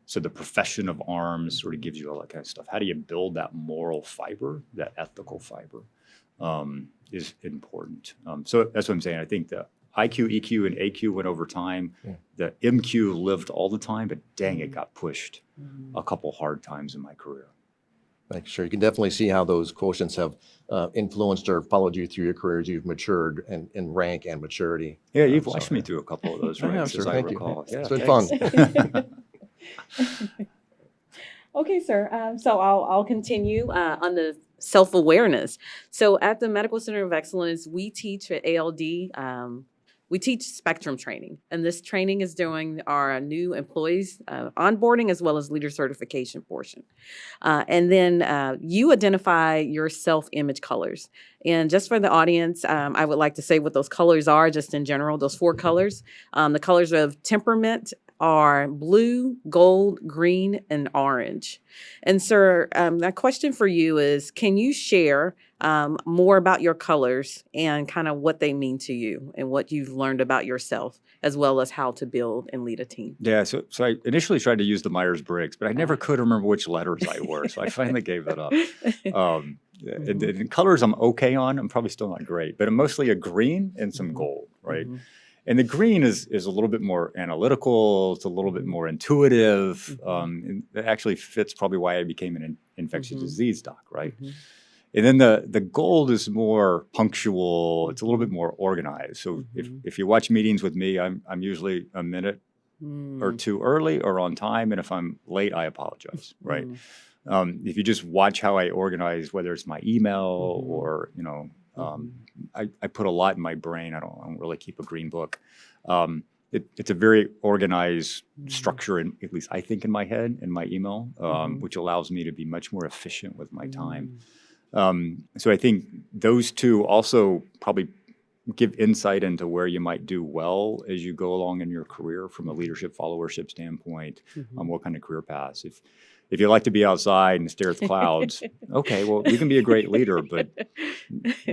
so the profession of arms sort of gives you all that kind of stuff. How do you build that moral fiber, that ethical fiber? Is important. So that's what I'm saying. I think the IQ, EQ, and AQ went over time. The MQ lived all the time, but dang, it got pushed a couple hard times in my career. Thanks, sure. You can definitely see how those quotients have influenced or followed you through your career as you've matured in rank and maturity. Yeah, you've watched me through a couple of those ranks, as I recall. Yeah, it's been fun. Okay, sir. So I'll continue on the self-awareness. So at the Medical Center of Excellence, we teach at ALD, we teach spectrum training. And this training is doing our new employees onboarding as well as leader certification portion. And then you identify your self-image colors. And just for the audience, I would like to say what those colors are, just in general, those 4 colors. The colors of temperament are blue, gold, green, and orange. And sir, that question for you is, can you share more about your colors and kind of what they mean to you and what you've learned about yourself, as well as how to build and lead a team? Yeah, so I initially tried to use the Myers-Briggs, but I never could remember which letters I were, so I finally gave it up. And colors I'm okay on. I'm probably still not great, but I'm mostly a green and some gold, right? And the green is a little bit more analytical. It's a little bit more intuitive. And that actually fits probably why I became an infectious disease doc, right? And then the gold is more punctual. It's a little bit more organized. So if you watch meetings with me, I'm usually a minute or 2 early or on time. And if I'm late, I apologize, right? If you just watch how I organize, whether it's my email or, I put a lot in my brain. I don't really keep a green book. It's a very organized structure, at least I think in my head, in my email, which allows me to be much more efficient with my time. So I think those two also probably give insight into where you might do well as you go along in your career from a leadership followership standpoint, on what kind of career paths. If you like to be outside and stare at the clouds, okay, well, you can be a great leader, but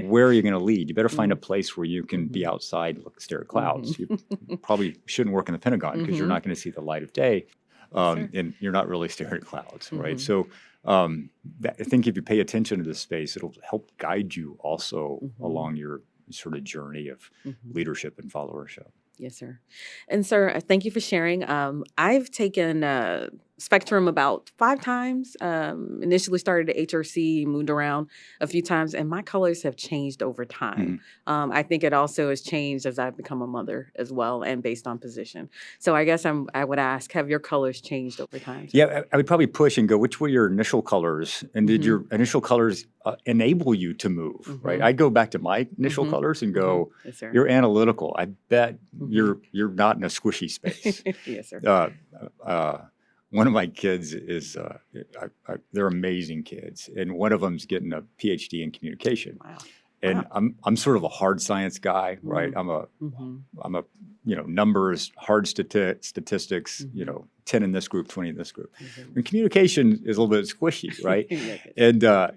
where are you going to lead? You better find a place where you can be outside, stare at clouds. You probably shouldn't work in the Pentagon because you're not going to see the light of day, and you're not really staring at clouds, right? So I think if you pay attention to this space, it'll help guide you also along your sort of journey of leadership and followership. Yes, sir. And sir, thank you for sharing. I've taken Spectrum about 5 times. Initially started at HRC, moved around a few times, and my colors have changed over time. I think it also has changed as I've become a mother as well, and based on position. So I guess I would ask, have your colors changed over time? Yeah, I would probably push and go, which were your initial colors? And did your initial colors enable you to move, right? I go back to my initial colors and go, Yes, sir. you're analytical. I bet you're not in a squishy space. Yes, sir. One of my kids is, they're amazing kids. And one of them's getting a PhD in communication. Wow. And I'm sort of a hard science guy, right? I'm a numbers, hard statistics, 10 in this group, 20 in this group. And communication is a little bit squishy, right? And I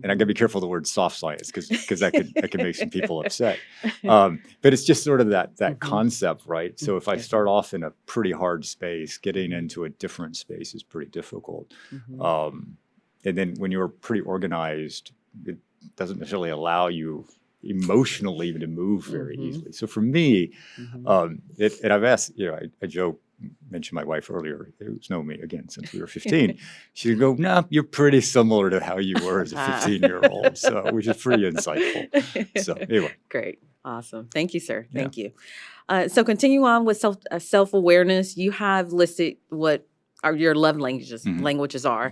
got to be careful of the word soft science because that could make some people upset. But it's just sort of that concept, right? So if I start off in a pretty hard space, getting into a different space is pretty difficult. And then when you're pretty organized, it doesn't necessarily allow you emotionally to move very easily. So for me, and I've asked, I mentioned my wife earlier, who's known me again since we were 15. She'd go, "No, you're pretty similar to how you were as a 15-year-old," so which is pretty insightful. So anyway, great, awesome, thank you, sir. Thank you. So continue on with self-awareness. You have listed what your love languages are.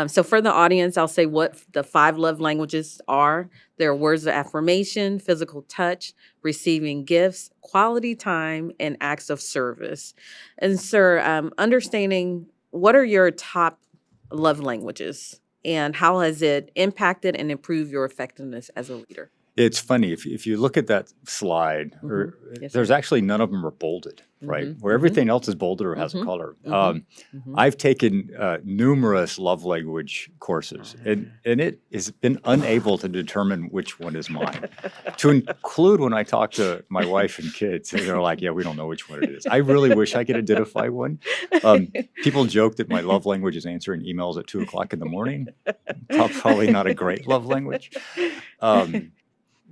So for the audience, I'll say what the 5 love languages are. They're words of affirmation, physical touch, receiving gifts, quality time, and acts of service. And sir, understanding what are your top love languages and how has it impacted and improved your effectiveness as a leader? It's funny, if you look at that slide, Yes, there's sir. actually none of them are bolded, right? Where everything else is bolded or has a color. I've taken numerous love language courses, and it has been unable to determine which one is mine. To include when I talk to my wife and kids, and they're like, "Yeah, we don't know which one it is." I really wish I could identify one. People joke that my love language is answering emails at 2:00 in the morning. Probably not a great love language.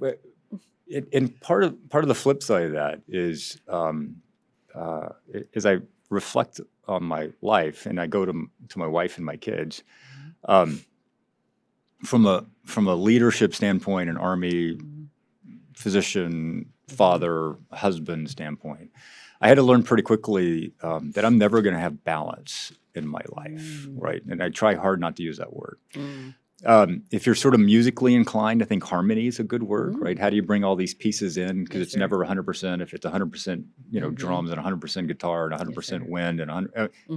But part of the flip side of that is, as I reflect on my life and I go to my wife and my kids, from a leadership standpoint, an Army physician, father, husband standpoint, I had to learn pretty quickly that I'm never going to have balance in my life, right? And I try hard not to use that word. If you're sort of musically inclined, I think harmony is a good word, right? How do you bring all these pieces in? Because it's never 100%. If it's 100%, drums and 100% guitar and 100% wind and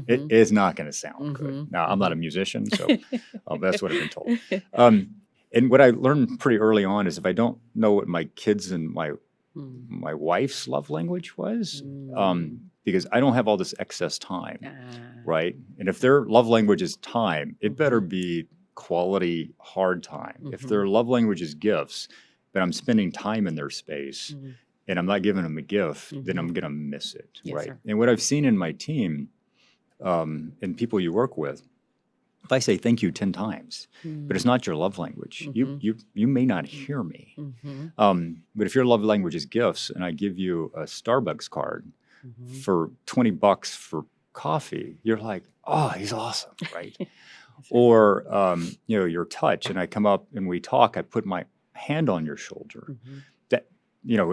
it is not going to sound good. Now, I'm not a musician, so that's what I've been told. And what I learned pretty early on is if I don't know what my kids and my wife's love language was, because I don't have all this excess time, right? And if their love language is time, it better be quality hard time. If their love language is gifts, but I'm spending time in their space and I'm not giving them a gift, then I'm going to miss it, right? Sir. And what I've seen in my team and people you work with, if I say thank you 10 times, but it's not your love language, you may not hear me. But if your love language is gifts and I give you a Starbucks card for $20 for coffee, you're like, "Oh, he's awesome," right? Or, your touch, and I come up and we talk, I put my hand on your shoulder.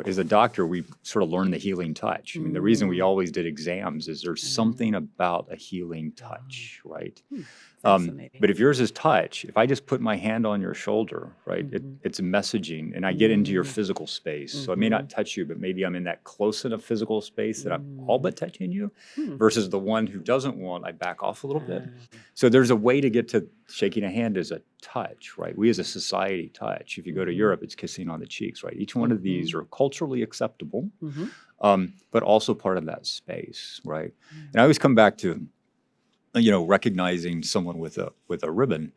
as a doctor, we sort of learn the healing touch. I mean, the reason we always did exams is there's something about a healing touch, right? Fascinating. But if yours is touch, if I just put my hand on your shoulder, right, it's a messaging, and I get into your physical space. So I may not touch you, but maybe I'm in that close enough physical space that I'm all but touching you, versus the one who doesn't want, I back off a little bit. So there's a way to get to shaking a hand as a touch, right? We as a society touch. If you go to Europe, it's kissing on the cheeks, right? Each one of these are culturally acceptable, but also part of that space, right? And I always come back to, recognizing someone with a ribbon.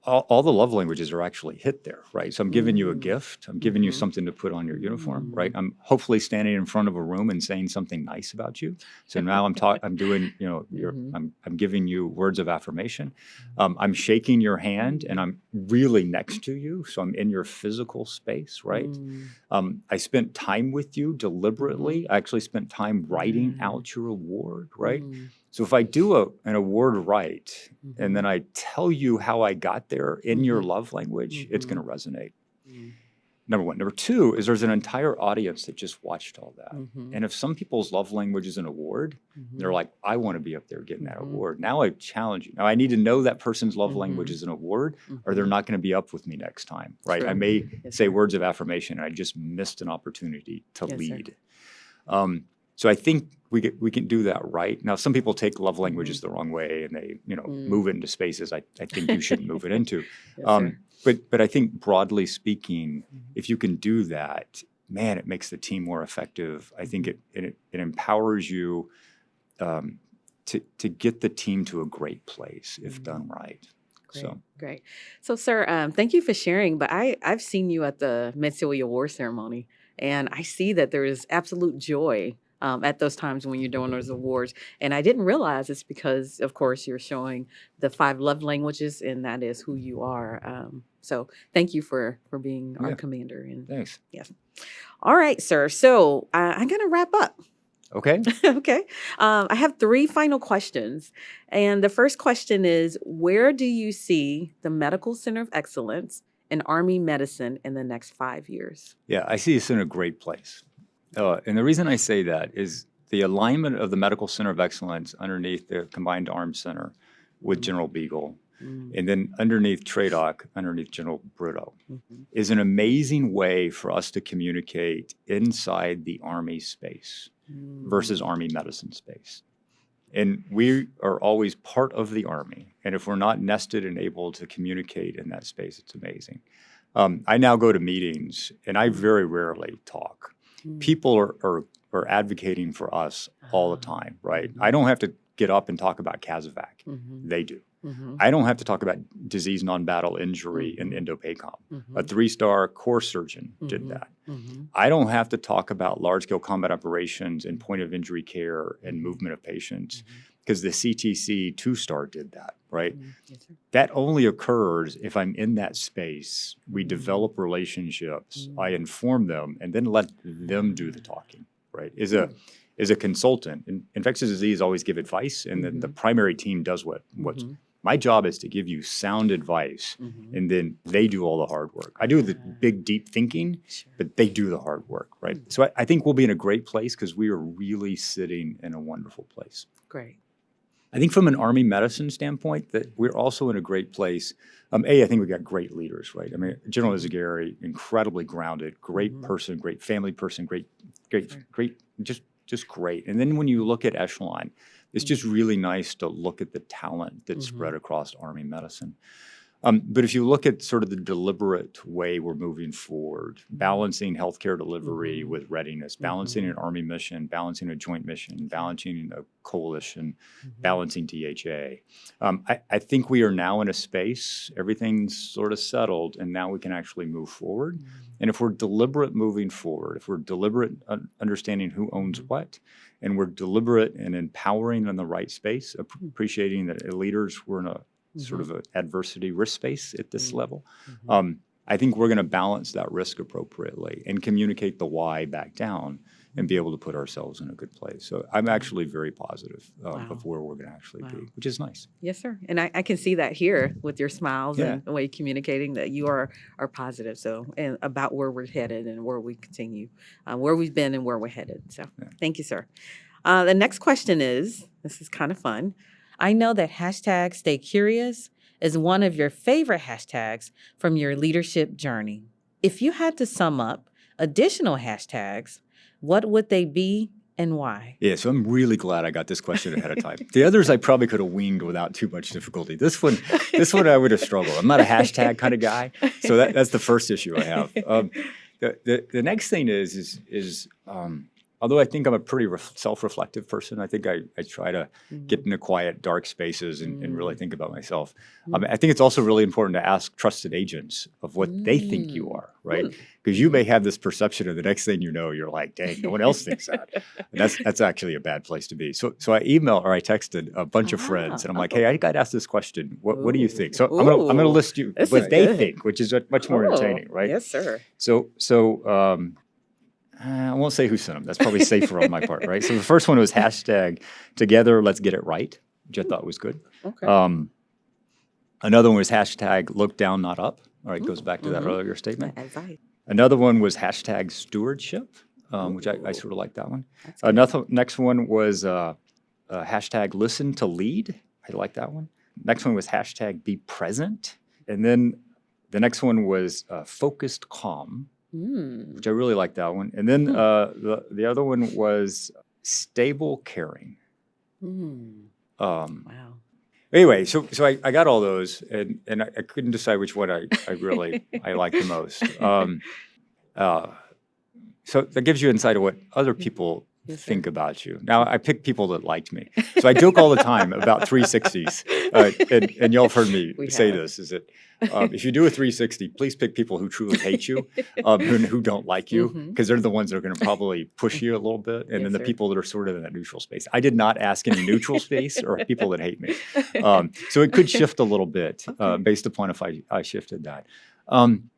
All the love languages are actually hit there, right? So I'm giving you a gift. I'm giving you something to put on your uniform, right? I'm hopefully standing in front of a room and saying something nice about you. So now I'm doing, I'm giving you words of affirmation. I'm shaking your hand and I'm really next to you. So I'm in your physical space, right? I spent time with you deliberately. I actually spent time writing out your award, right? So if I do an award right, and then I tell you how I got there in your love language, it's going to resonate. Number one. Number two is there's an entire audience that just watched all that. And if some people's love language is an award, they're like, I want to be up there getting that award. Now I challenge you. Now I need to know that person's love language is an award, or they're not going to be up with me next time, right? True. I may Yes, say sir. words of affirmation, and I just missed an opportunity to Yes, sir. lead. So I think we can do that right. Now, some people take love languages the wrong way, and they move it into spaces I think you shouldn't move it into. Yes, sir. But I think broadly speaking, if you can do that, man, it makes the team more effective. I think it empowers you to get the team to a great place if done right. Great. So, sir, thank you for sharing. But I've seen you at the MEDCoE award ceremony, and I see that there is absolute joy at those times when you're doing those awards. And I didn't realize it's because, of course, you're showing the 5 love languages, and that is who you are. So thank you for being our commander. And Thanks. yes. All right, sir. So I'm going to wrap up. Okay. Okay. I have 3 final questions. And the first question is, where do you see the Medical Center of Excellence in Army medicine in the next 5 years? Yeah, I see us in a great place. And the reason I say that is the alignment of the Medical Center of Excellence underneath the Combined Arms Center with General Beagle, and then underneath TRADOC, underneath General Brutto, is an amazing way for us to communicate inside the Army space versus Army medicine space. And we are always part of the Army. And if we're not nested and able to communicate in that space, it's amazing. I now go to meetings, and I very rarely talk. People are advocating for us all the time, right? I don't have to get up and talk about Casovac. They do. I don't have to talk about disease non-battle injury in Indo-PACOM. A 3-star corps surgeon did that. I don't have to talk about large-scale combat operations and point of injury care and movement of patients because the CTC 2-star did that, right? Yes, sir. That only occurs if I'm in that space. We develop relationships, I inform them, and then let them do the talking, right? As a consultant, infectious disease always give advice, and then the primary team does what's my job is to give you sound advice, and then they do all the hard work. I do the big, deep thinking, but they do the hard work, right? So I think we'll be in a great place because we are really sitting in a wonderful place. Great. I think from an Army medicine standpoint, that we're also in a great place. I think we've got great leaders, right? I mean, General Izagiri, incredibly grounded, great person, great family person, great, just great. And then when you look at Echelon, it's just really nice to look at the talent that's spread across Army medicine. But if you look at sort of the deliberate way we're moving forward, balancing healthcare delivery with readiness, balancing an Army mission, balancing a joint mission, balancing a coalition, balancing DHA, I think we are now in a space, everything's sort of settled, and now we can actually move forward. And if we're deliberate moving forward, if we're deliberate understanding who owns what, and we're deliberate and empowering in the right space, appreciating that leaders were in a sort of an adversity risk space at this level. I think we're going to balance that risk appropriately and communicate the why back down and be able to put ourselves in a good place. So I'm actually very positive Wow. of where we're going to actually Wow. be, which is nice. Yes, sir. And I can see that here with your smiles Yeah. and the way you're communicating that you are positive. So, and about where we're headed and where we continue, where we've been and where we're headed. So thank you, sir. The next question is, this is kind of fun. I know that hashtag stay curious is one of your favorite hashtags from your leadership journey. If you had to sum up additional hashtags, what would they be and why? Yeah, so I'm really glad I got this question ahead of time. The others I probably could have winged without too much difficulty. This one I would have struggled. I'm not a hashtag kind of guy, so that's the first issue I have. The next thing is although I think I'm a pretty self-reflective person, I think I try to get into quiet, dark spaces and really think about myself. I think it's also really important to ask trusted agents of what they think you are, right? Because you may have this perception, and the next thing you know, you're like, "Dang, no one else thinks that." And that's actually a bad place to be. So I I texted a bunch of friends, and I'm like, "Hey, I got asked this question. What do you think?" So I'm gonna list you This what is they good. think, which is much more entertaining, right? Yes, sir. So I won't say who sent them. That's probably safer on my part, right? So the first one was hashtag together, let's get it right, which I thought was good. Okay. Another one was hashtag look down, not up. All right, goes back to that earlier statement. Advice. Another one was hashtag stewardship, which I sort of like that one. That's good. Next one was hashtag listen to lead. I like that one. Next one was hashtag be present. And then the next one was focused calm, which I really like that one. And then the other one was stable caring. Wow. Anyway, so I got all those, and I couldn't decide which one I really I like the most. So that gives you insight of what other people think about you. Now, I picked people that liked me. So I joke all the time about 360s, and y'all have heard me say this, is that if you do a 360, please pick people who truly hate you, who don't like you, because they're the ones that are going to probably push you a little bit, and then the people that are sort of in that neutral space. I did not ask any neutral space or people that hate me. So it could shift a little bit based upon if I shifted that.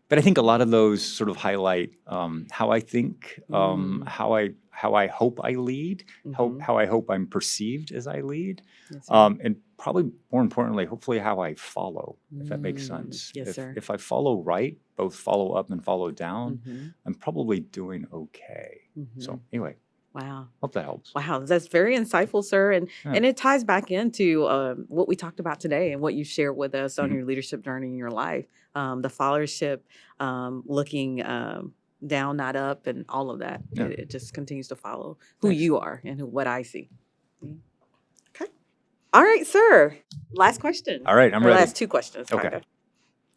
But I think a lot of those sort of highlight how I think, how I hope I lead, how I hope I'm perceived as I lead, and probably more importantly, hopefully how I follow, if that makes sense. Yes, sir. If I follow right, both follow up and follow down, I'm probably doing okay. So anyway, Wow. hope that helps. Wow, that's very insightful, sir. And it ties back into what we talked about today and what you shared with us on your leadership journey in your life. The followership, looking down, not up, and all of that. Yeah. It just continues to follow who you are and what I see. Okay. All right, sir. Last question. All right, I'm Or ready. Last two questions. Okay. Kinda.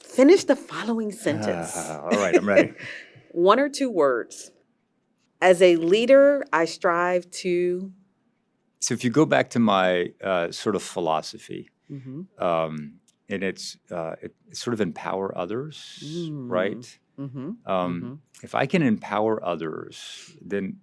Finish the following sentence. All right, I'm ready. One or two words. As a leader, I strive to. So if you go back to my sort of philosophy, and it's sort of empower others, right? If I can empower others, then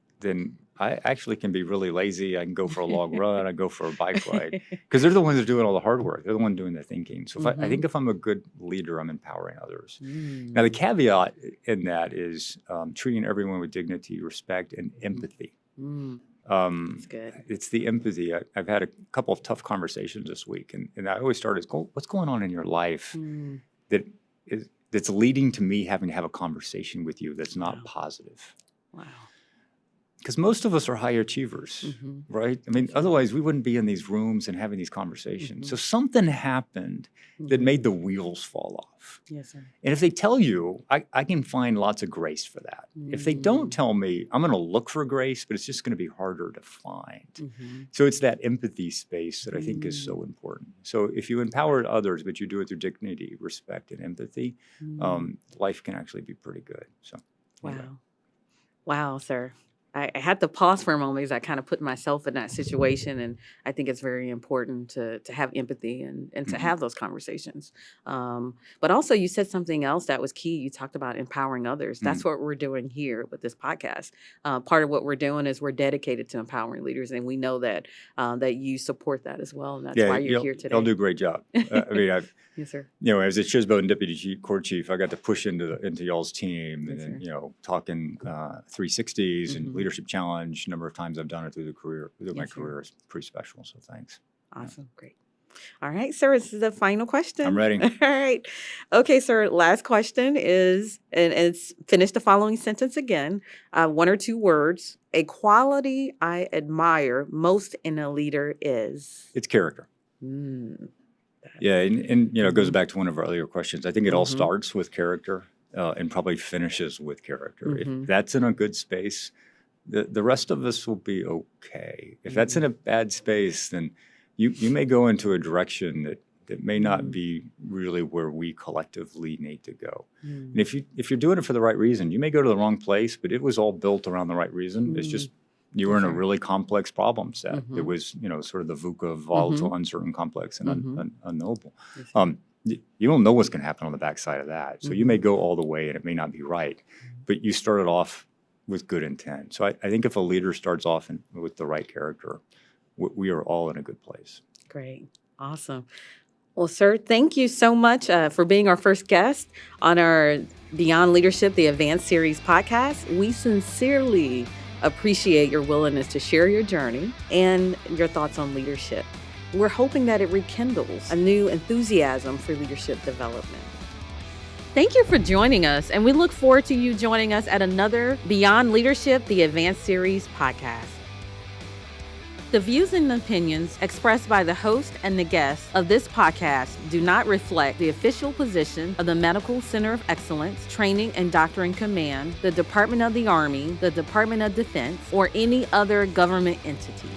I actually can be really lazy. I can go for a long run. I go for a bike ride because they're the ones that are doing all the hard work. They're the one doing the thinking. So I think if I'm a good leader, I'm empowering others. Now the caveat in that is treating everyone with dignity, respect, and empathy. That's good. It's the empathy. I've had a couple of tough conversations this week, and I always start as, what's going on in your life that's leading to me having to have a conversation with you that's not positive? Wow. Because most of us are high achievers, right? I mean, otherwise we wouldn't be in these rooms and having these conversations. So something happened that made the wheels fall off. Yes, sir. And if they tell you, I can find lots of grace for that. If they don't tell me, I'm going to look for grace, but it's just going to be harder to find. So it's that empathy space that I think is so important. So if you empower others, but you do it through dignity, respect, and empathy, life can actually be pretty good. So, anyway. Wow, sir. I had to pause for a moment because I kind of put myself in that situation, and I think it's very important to have empathy and to have those conversations. But also, you said something else that was key. You talked about empowering others. That's what we're doing here with this podcast. Part of what we're doing is we're dedicated to empowering leaders, and we know that that you support that as well, and that's why you're here today. Y'all do a great job. I mean, yes, sir. As a Chisbo and Deputy Corps Chief, I got to push into y'all's team, and then, talking 360s and leadership leadership challenge, number of times I've done it through my Yes, sir. career is pretty special. So thanks. Awesome. Great. All right, sir, this is the final question. I'm ready. All right. Okay, sir, last question is, and it's finish the following sentence again, 1 or 2 words. A quality I admire most in a leader is? It's character. Mm, Yeah, and it goes Mhm. back to one of our earlier questions. I think it all Mhm. starts with character and probably finishes with character. Mhm. If that's in a good space, the rest of us will be okay. If that's in a bad space, then you may go into a direction that may not be really where we collectively need to go. And if you're doing it for the right reason, you may go to the wrong place, but it was all built around the right reason. It's just you were in a Okay. really complex problem set. It Mhm. was sort of the VUCA, volatile, uncertain, complex, and Mhm. unknowable. Yes, sir. You don't know what's going to happen on the backside of that. So you may go all the way and it may not be right, but you started off with good intent. So I think if a leader starts off with the right character, we are all in a good place. Great. Awesome. Well, sir, thank you so much for being our first guest on our Beyond Leadership, the Advanced Series podcast. We sincerely appreciate your willingness to share your journey and your thoughts on leadership. We're hoping that it rekindles a new enthusiasm for leadership development. Thank you for joining us, and we look forward to you joining us at another Beyond Leadership, the Advanced Series podcast. The views and opinions expressed by the host and the guests of this podcast do not reflect the official position of the Medical Center of Excellence, Training and Doctoring Command, the Department of the Army, the Department of Defense, or any other government entity.